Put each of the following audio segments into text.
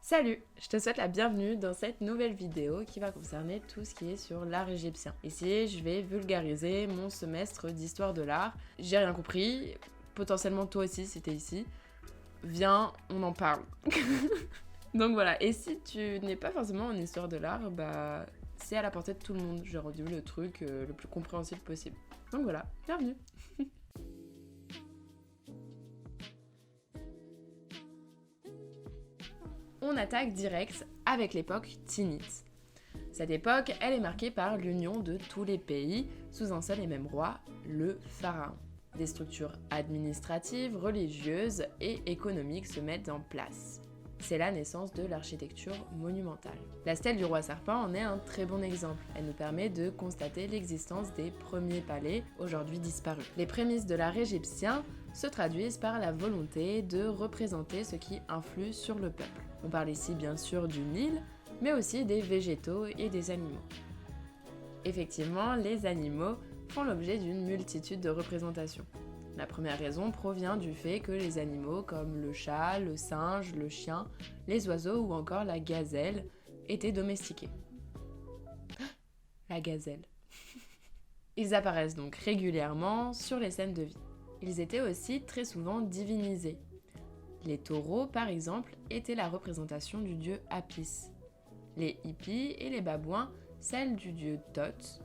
Salut, je te souhaite la bienvenue dans cette nouvelle vidéo qui va concerner tout ce qui est sur l'art égyptien. Ici, je vais vulgariser mon semestre d'histoire de l'art. J'ai rien compris, potentiellement toi aussi si t'es ici. Viens, on en parle. Donc voilà, et si tu n'es pas forcément en histoire de l'art, bah c'est à la portée de tout le monde. J'ai rendu le truc le plus compréhensible possible. Donc voilà, bienvenue. On attaque direct avec l'époque Tinnite. Cette époque, elle est marquée par l'union de tous les pays sous un seul et même roi, le pharaon. Des structures administratives, religieuses et économiques se mettent en place. C'est la naissance de l'architecture monumentale. La stèle du roi serpent en est un très bon exemple. Elle nous permet de constater l'existence des premiers palais, aujourd'hui disparus. Les prémices de l'art égyptien se traduisent par la volonté de représenter ce qui influe sur le peuple. On parle ici bien sûr du Nil, mais aussi des végétaux et des animaux. Effectivement, les animaux font l'objet d'une multitude de représentations. La première raison provient du fait que les animaux comme le chat, le singe, le chien, les oiseaux ou encore la gazelle étaient domestiqués. La gazelle. Ils apparaissent donc régulièrement sur les scènes de vie. Ils étaient aussi très souvent divinisés. Les taureaux, par exemple, étaient la représentation du dieu Apis. Les hippies et les babouins, celle du dieu Thoth.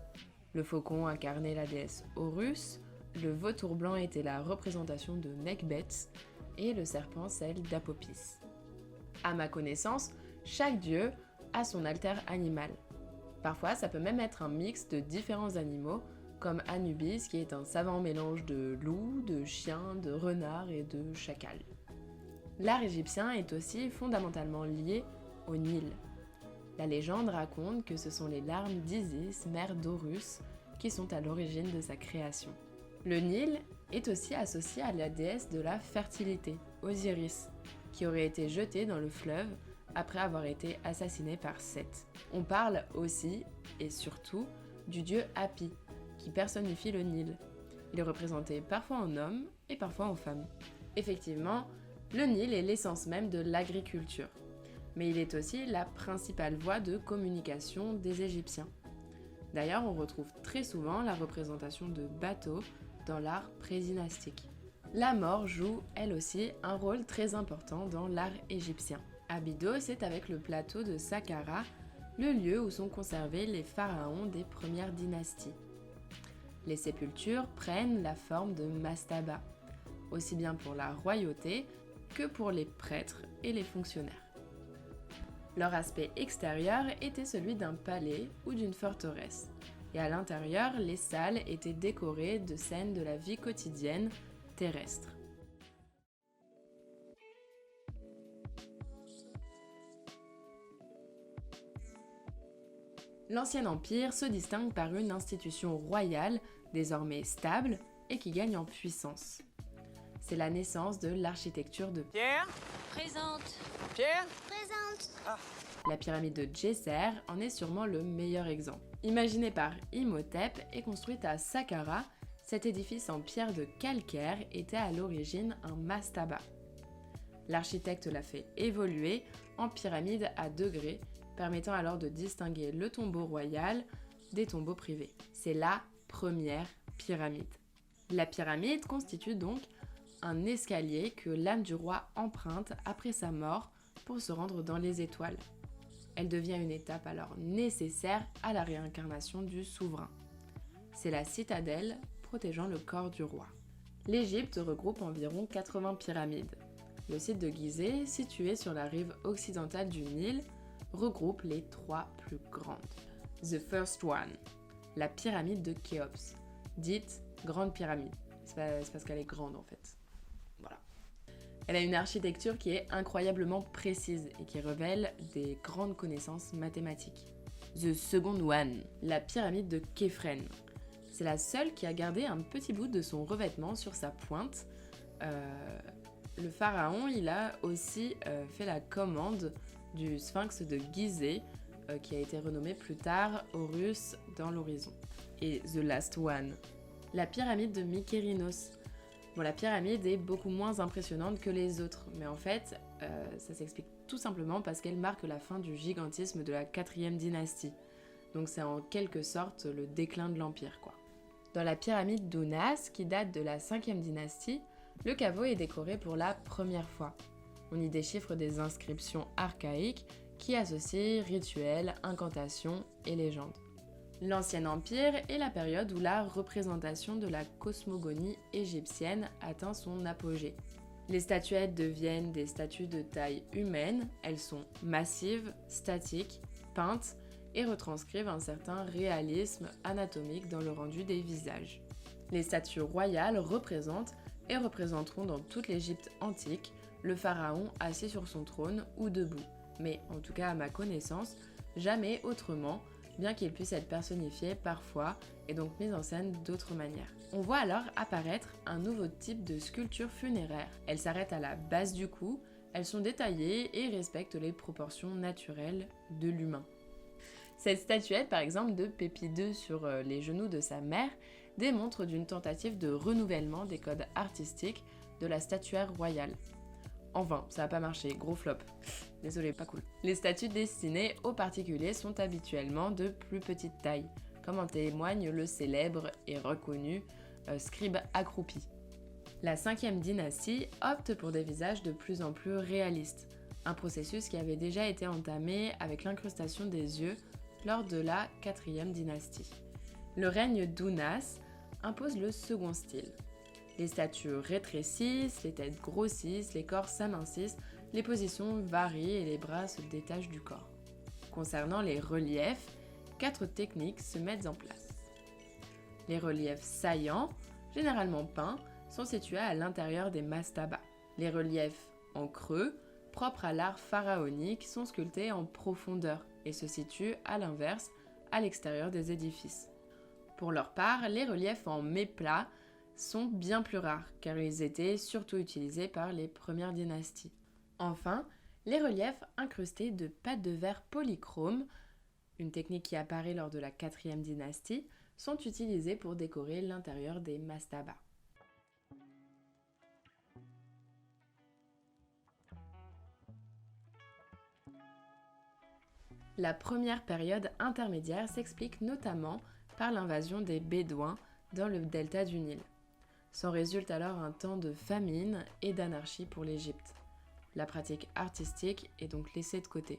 Le faucon incarnait la déesse Horus. Le vautour blanc était la représentation de Nekhbet et le serpent celle d'Apopis. À ma connaissance, chaque dieu a son alter animal. Parfois, ça peut même être un mix de différents animaux, comme Anubis qui est un savant mélange de loup, de chien, de renard et de chacal. L'art égyptien est aussi fondamentalement lié au Nil. La légende raconte que ce sont les larmes d'Isis, mère d'Horus, qui sont à l'origine de sa création. Le Nil est aussi associé à la déesse de la fertilité, Osiris, qui aurait été jetée dans le fleuve après avoir été assassinée par Seth. On parle aussi, et surtout, du dieu Hapi, qui personnifie le Nil. Il est représenté parfois en homme et parfois en femme. Effectivement, le Nil est l'essence même de l'agriculture, mais il est aussi la principale voie de communication des Égyptiens. D'ailleurs, on retrouve très souvent la représentation de bateaux dans l'art pré-dynastique. La mort joue, elle aussi, un rôle très important dans l'art égyptien. Abydos est avec le plateau de Saqqara, le lieu où sont conservés les pharaons des premières dynasties. Les sépultures prennent la forme de mastabas, aussi bien pour la royauté que pour les prêtres et les fonctionnaires. Leur aspect extérieur était celui d'un palais ou d'une forteresse, et à l'intérieur, les salles étaient décorées de scènes de la vie quotidienne terrestre. L'Ancien Empire se distingue par une institution royale, désormais stable, et qui gagne en puissance. C'est la naissance de l'architecture de Pierre? Présente. Pierre? Présente. La pyramide de Djesser en est sûrement le meilleur exemple. Imaginée par Imhotep et construite à Saqqara, cet édifice en pierre de calcaire était à l'origine un mastaba. L'architecte l'a fait évoluer en pyramide à degrés, permettant alors de distinguer le tombeau royal des tombeaux privés. C'est la première pyramide. La pyramide constitue donc un escalier que l'âme du roi emprunte après sa mort pour se rendre dans les étoiles. Elle devient une étape alors nécessaire à la réincarnation du souverain. C'est la citadelle protégeant le corps du roi. L'Égypte regroupe environ 80 pyramides. Le site de Gizeh, situé sur la rive occidentale du Nil, regroupe les 3 plus grandes. The first one, la pyramide de Khéops, dite Grande Pyramide. C'est parce qu'elle est grande en fait. Voilà. Elle a une architecture qui est incroyablement précise et qui révèle des grandes connaissances mathématiques. The second one, la pyramide de Képhren. C'est la seule qui a gardé un petit bout de son revêtement sur sa pointe. Le pharaon, il a aussi fait la commande du sphinx de Gizeh, qui a été renommé plus tard Horus dans l'horizon. Et the last one, la pyramide de Mykérinos. Bon, la pyramide est beaucoup moins impressionnante que les autres, mais en fait, ça s'explique tout simplement parce qu'elle marque la fin du gigantisme de la 4e dynastie. Donc c'est en quelque sorte le déclin de l'Empire, quoi. Dans la pyramide d'Ounas, qui date de la 5e dynastie, le caveau est décoré pour la première fois. On y déchiffre des inscriptions archaïques qui associent rituels, incantations et légendes. L'Ancien Empire est la période où la représentation de la cosmogonie égyptienne atteint son apogée. Les statuettes deviennent des statues de taille humaine, elles sont massives, statiques, peintes et retranscrivent un certain réalisme anatomique dans le rendu des visages. Les statues royales représentent et représenteront dans toute l'Égypte antique le pharaon assis sur son trône ou debout, mais en tout cas à ma connaissance, jamais autrement, bien qu'il puisse être personnifié parfois et donc mis en scène d'autres manières. On voit alors apparaître un nouveau type de sculpture funéraire. Elles s'arrêtent à la base du cou, elles sont détaillées et respectent les proportions naturelles de l'humain. Cette statuette, par exemple, de Pépi II sur les genoux de sa mère, démontre d'une tentative de renouvellement des codes artistiques de la statuaire royale. En vain, ça n'a pas marché, gros flop. Désolé, pas cool. Les statues destinées aux particuliers sont habituellement de plus petite taille, comme en témoigne le célèbre et reconnu scribe accroupi. La 5e dynastie opte pour des visages de plus en plus réalistes, un processus qui avait déjà été entamé avec l'incrustation des yeux lors de la 4e dynastie. Le règne d'Ounas impose le second style. Les statues rétrécissent, les têtes grossissent, les corps s'amincissent, les positions varient et les bras se détachent du corps. Concernant les reliefs, 4 techniques se mettent en place. Les reliefs saillants, généralement peints, sont situés à l'intérieur des mastabas. Les reliefs en creux, propres à l'art pharaonique, sont sculptés en profondeur et se situent à l'inverse, à l'extérieur des édifices. Pour leur part, les reliefs en méplat sont bien plus rares, car ils étaient surtout utilisés par les premières dynasties. Enfin, les reliefs incrustés de pâte de verre polychrome, une technique qui apparaît lors de la 4e dynastie, sont utilisés pour décorer l'intérieur des mastabas. La première période intermédiaire s'explique notamment par l'invasion des Bédouins dans le delta du Nil. S'en résulte alors un temps de famine et d'anarchie pour l'Égypte. La pratique artistique est donc laissée de côté.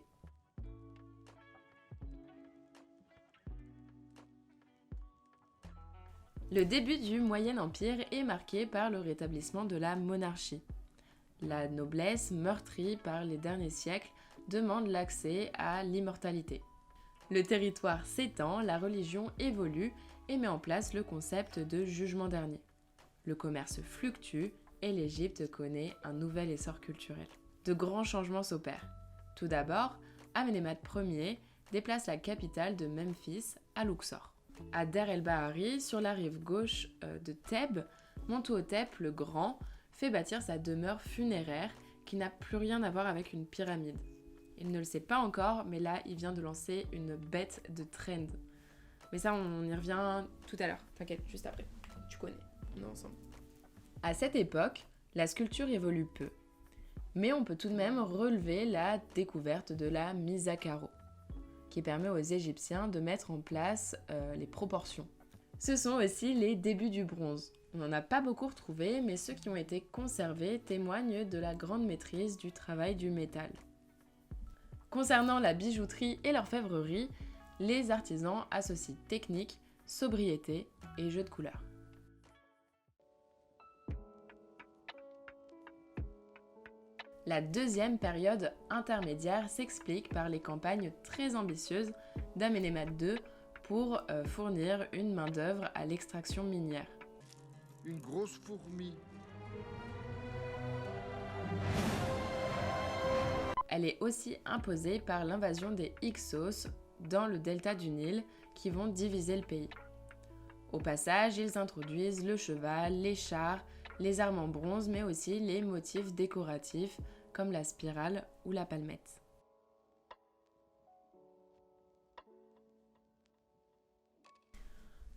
Le début du Moyen Empire est marqué par le rétablissement de la monarchie. La noblesse, meurtrie par les derniers siècles, demande l'accès à l'immortalité. Le territoire s'étend, la religion évolue et met en place le concept de jugement dernier. Le commerce fluctue et l'Égypte connaît un nouvel essor culturel. De grands changements s'opèrent. Tout d'abord, Amenemhat Ier déplace la capitale de Memphis à Luxor. À Der el-Bahari, sur la rive gauche de Thèbes, Montuhotep le Grand fait bâtir sa demeure funéraire qui n'a plus rien à voir avec une pyramide. Il ne le sait pas encore, mais là, il vient de lancer une bête de trend. Mais ça, on y revient tout à l'heure. T'inquiète, juste après. Tu connais, on est ensemble. À cette époque, la sculpture évolue peu. Mais on peut tout de même relever la découverte de la mise à carreau, qui permet aux Égyptiens de mettre en place les proportions. Ce sont aussi les débuts du bronze. On n'en a pas beaucoup retrouvé, mais ceux qui ont été conservés témoignent de la grande maîtrise du travail du métal. Concernant la bijouterie et l'orfèvrerie, les artisans associent technique, sobriété et jeu de couleurs. La deuxième période intermédiaire s'explique par les campagnes très ambitieuses d'Amenemhat II pour fournir une main-d'œuvre à l'extraction minière. Une grosse fourmi. Elle est aussi imposée par l'invasion des Hyksos dans le delta du Nil qui vont diviser le pays. Au passage, ils introduisent le cheval, les chars, les armes en bronze, mais aussi les motifs décoratifs comme la spirale ou la palmette.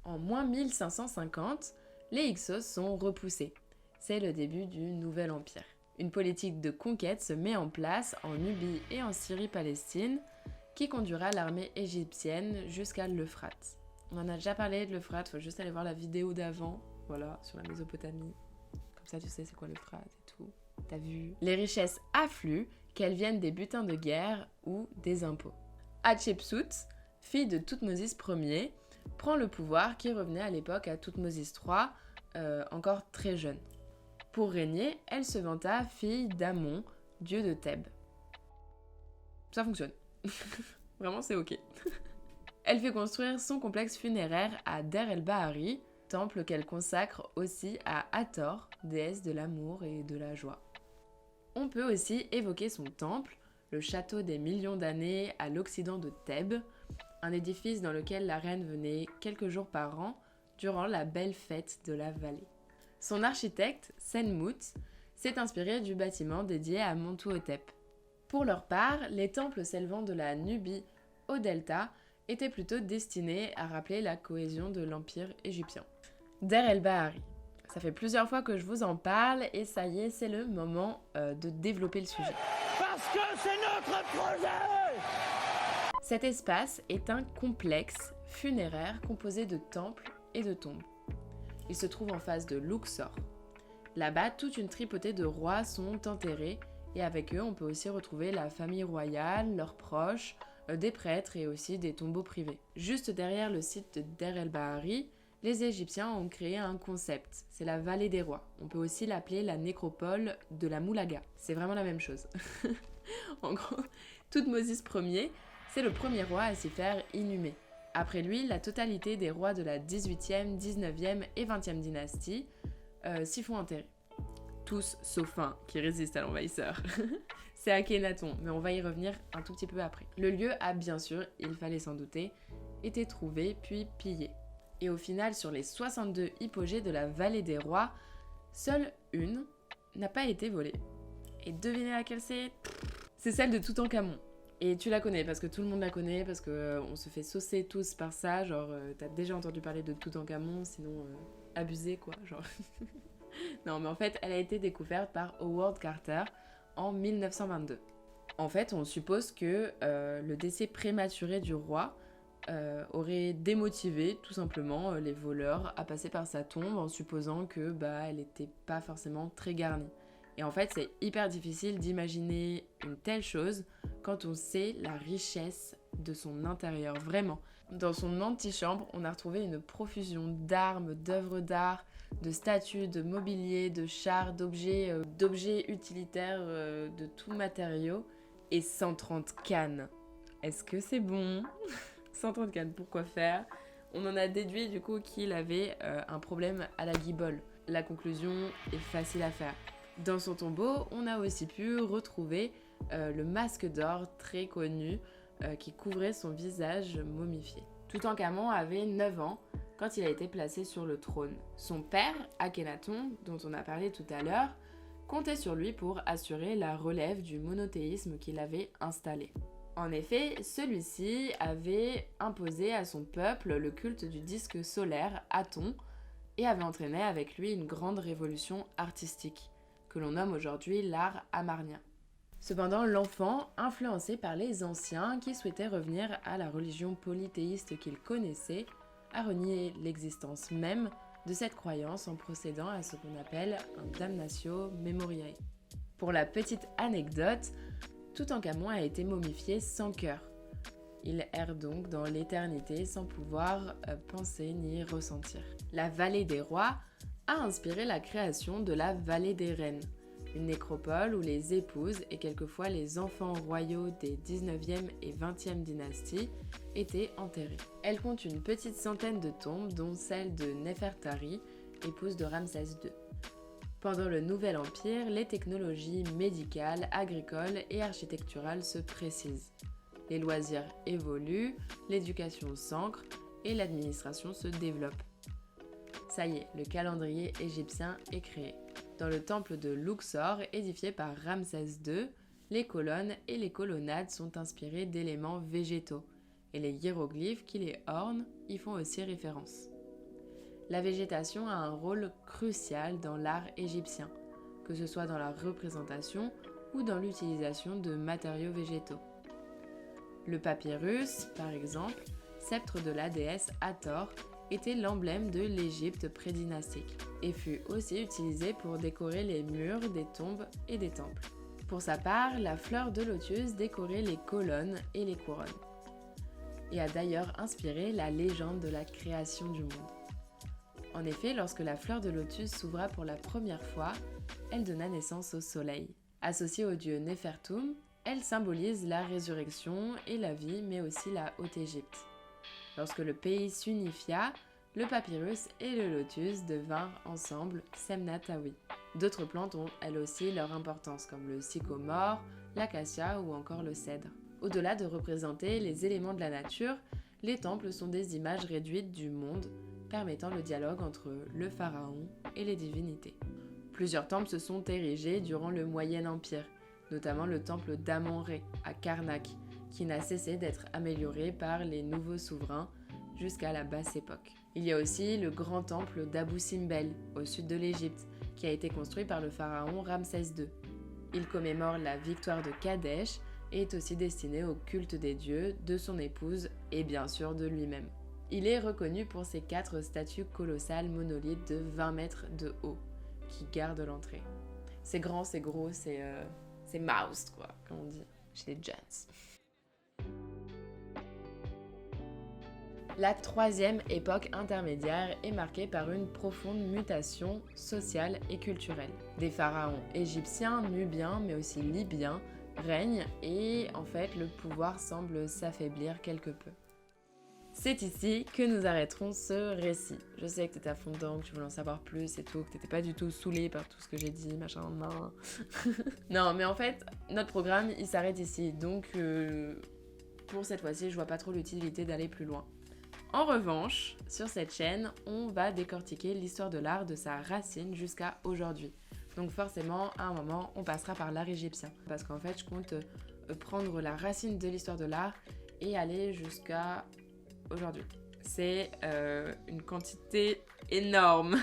En moins 1550, les Hyksos sont repoussés. C'est le début du Nouvel Empire. Une politique de conquête se met en place en Nubie et en Syrie-Palestine qui conduira l'armée égyptienne jusqu'à l'Euphrate. On en a déjà parlé de l'Euphrate, faut juste aller voir la vidéo d'avant, voilà, sur la Mésopotamie. Comme ça tu sais c'est quoi l'Euphrate et tout, t'as vu. Les richesses affluent, qu'elles viennent des butins de guerre ou des impôts. Hatshepsut, fille de Thoutmôsis Ier, prend le pouvoir qui revenait à l'époque à Thoutmôsis III, encore très jeune. Pour régner, elle se vanta fille d'Amon, dieu de Thèbes. Ça fonctionne. Vraiment, c'est ok. Elle fait construire son complexe funéraire à Der el-Bahari, temple qu'elle consacre aussi à Hathor, déesse de l'amour et de la joie. On peut aussi évoquer son temple, le château des millions d'années à l'occident de Thèbes, un édifice dans lequel la reine venait quelques jours par an durant la belle fête de la vallée. Son architecte, Senmut, s'est inspiré du bâtiment dédié à Montuhotep. Pour leur part, les temples s'élevant de la Nubie au delta étaient plutôt destinés à rappeler la cohésion de l'empire égyptien. Der el-Bahari. Ça fait plusieurs fois que je vous en parle et ça y est, c'est le moment de développer le sujet. Parce que c'est notre projet! Cet espace est un complexe funéraire composé de temples et de tombes. Il se trouve en face de Luxor. Là-bas, toute une tripotée de rois sont enterrés et avec eux, on peut aussi retrouver la famille royale, leurs proches, des prêtres et aussi des tombeaux privés. Juste derrière le site de Der el-Bahari, les Égyptiens ont créé un concept, c'est la vallée des rois. On peut aussi l'appeler la nécropole de la Moulaga. C'est vraiment la même chose. En gros, Thoutmôsis Ier, c'est le premier roi à s'y faire inhumer. Après lui, la totalité des rois de la 18e, 19e et 20e dynastie s'y font enterrer. Tous sauf un qui résiste à l'envahisseur. C'est Akhenaton, mais on va y revenir un tout petit peu après. Le lieu a bien sûr, il fallait s'en douter, été trouvé puis pillé. Et au final, sur les 62 hypogées de la vallée des rois, seule une n'a pas été volée. Et devinez laquelle c'est? C'est celle de Toutankhamon. Et tu la connais, parce que tout le monde la connaît, parce qu'on se fait saucer tous par ça, genre t'as déjà entendu parler de Toutankhamon, sinon abusé quoi, genre. Non mais en fait, elle a été découverte par Howard Carter en 1922. En fait, on suppose que le décès prématuré du roi aurait démotivé tout simplement les voleurs à passer par sa tombe en supposant que elle était pas forcément très garnie. Et en fait, c'est hyper difficile d'imaginer une telle chose quand on sait la richesse de son intérieur, vraiment. Dans son antichambre, on a retrouvé une profusion d'armes, d'œuvres d'art, de statues, de mobilier, de chars, d'objets utilitaires, de tout matériau, et 130 cannes. Est-ce que c'est bon? 130 cannes, pourquoi faire? On en a déduit du coup qu'il avait un problème à la guibole. La conclusion est facile à faire. Dans son tombeau, on a aussi pu retrouver le masque d'or très connu qui couvrait son visage momifié. Toutankhamon avait 9 ans quand il a été placé sur le trône. Son père, Akhenaton, dont on a parlé tout à l'heure, comptait sur lui pour assurer la relève du monothéisme qu'il avait installé. En effet, celui-ci avait imposé à son peuple le culte du disque solaire Aton et avait entraîné avec lui une grande révolution artistique, que l'on nomme aujourd'hui l'art amarnien. Cependant, l'enfant, influencé par les anciens qui souhaitaient revenir à la religion polythéiste qu'il connaissait, a renié l'existence même de cette croyance en procédant à ce qu'on appelle un damnatio memoriae. Pour la petite anecdote, Toutankhamon a été momifié sans cœur. Il erre donc dans l'éternité sans pouvoir penser ni ressentir. La vallée des rois a inspiré la création de la vallée des reines, une nécropole où les épouses et quelquefois les enfants royaux des 19e et 20e dynasties étaient enterrés. Elle compte une petite centaine de tombes, dont celle de Nefertari, épouse de Ramsès II. Pendant le Nouvel Empire, les technologies médicales, agricoles et architecturales se précisent. Les loisirs évoluent, l'éducation s'ancre et l'administration se développe. Ça y est, le calendrier égyptien est créé. Dans le temple de Luxor, édifié par Ramsès II, les colonnes et les colonnades sont inspirées d'éléments végétaux, et les hiéroglyphes qui les ornent y font aussi référence. La végétation a un rôle crucial dans l'art égyptien. que ce soit dans la représentation ou dans l'utilisation de matériaux végétaux. Le papyrus, par exemple, sceptre de la déesse Hathor, était l'emblème de l'Égypte prédynastique et fut aussi utilisé pour décorer les murs des tombes et des temples. Pour sa part, la fleur de lotus décorait les colonnes et les couronnes et a d'ailleurs inspiré la légende de la création du monde. En effet, lorsque la fleur de lotus s'ouvra pour la première fois, elle donna naissance au soleil. Associée au dieu Néfertum, elle symbolise la résurrection et la vie, mais aussi la Haute-Égypte. Lorsque le pays s'unifia, le papyrus et le lotus devinrent ensemble Semnatawi. D'autres plantes ont elles aussi leur importance, comme le sycomore, l'acacia ou encore le cèdre. Au-delà de représenter les éléments de la nature, les temples sont des images réduites du monde, permettant le dialogue entre le pharaon et les divinités. Plusieurs temples se sont érigés durant le Moyen Empire, notamment le temple d'Amon-Ré à Karnak, qui n'a cessé d'être amélioré par les nouveaux souverains jusqu'à la basse époque. Il y a aussi le grand temple d'Abou Simbel, au sud de l'Égypte, qui a été construit par le pharaon Ramsès II. Il commémore la victoire de Kadesh et est aussi destiné au culte des dieux, de son épouse et bien sûr de lui-même. Il est reconnu pour ses 4 statues colossales monolithes de 20 mètres de haut, qui gardent l'entrée. C'est grand, c'est gros, c'est mouse, quoi, comme on dit chez les Jets. La 3e époque intermédiaire est marquée par une profonde mutation sociale et culturelle. Des pharaons égyptiens, nubiens, mais aussi libyens règnent et en fait le pouvoir semble s'affaiblir quelque peu. C'est ici que nous arrêterons ce récit. Je sais que t'étais à fond dedans, que tu voulais en savoir plus et tout, que t'étais pas du tout saoulé par tout ce que j'ai dit, machin, non. Non, mais en fait, notre programme, il s'arrête ici. Donc, pour cette fois-ci, je vois pas trop l'utilité d'aller plus loin. En revanche, sur cette chaîne, on va décortiquer l'histoire de l'art de sa racine jusqu'à aujourd'hui. Donc forcément, à un moment, on passera par l'art égyptien. Parce qu'en fait, je compte prendre la racine de l'histoire de l'art et aller jusqu'à aujourd'hui. C'est une quantité énorme.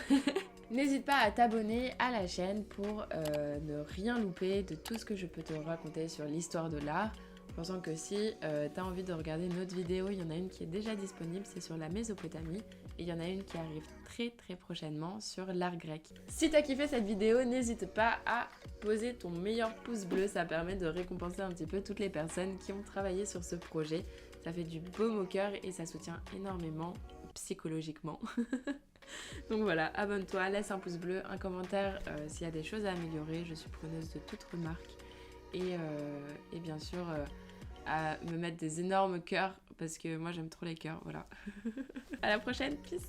N'hésite pas à t'abonner à la chaîne pour ne rien louper de tout ce que je peux te raconter sur l'histoire de l'art. Pensant que si t'as envie de regarder une autre vidéo, il y en a une qui est déjà disponible, c'est sur la Mésopotamie. Et il y en a une qui arrive très prochainement sur l'art grec. Si t'as kiffé cette vidéo, n'hésite pas à poser ton meilleur pouce bleu, ça permet de récompenser un petit peu toutes les personnes qui ont travaillé sur ce projet. Ça fait du baume au cœur et ça soutient énormément psychologiquement. Donc voilà, abonne-toi, laisse un pouce bleu, un commentaire s'il y a des choses à améliorer, je suis preneuse de toute remarque. Et bien sûr, à me mettre des énormes cœurs parce que moi j'aime trop les cœurs, voilà. À la prochaine, peace!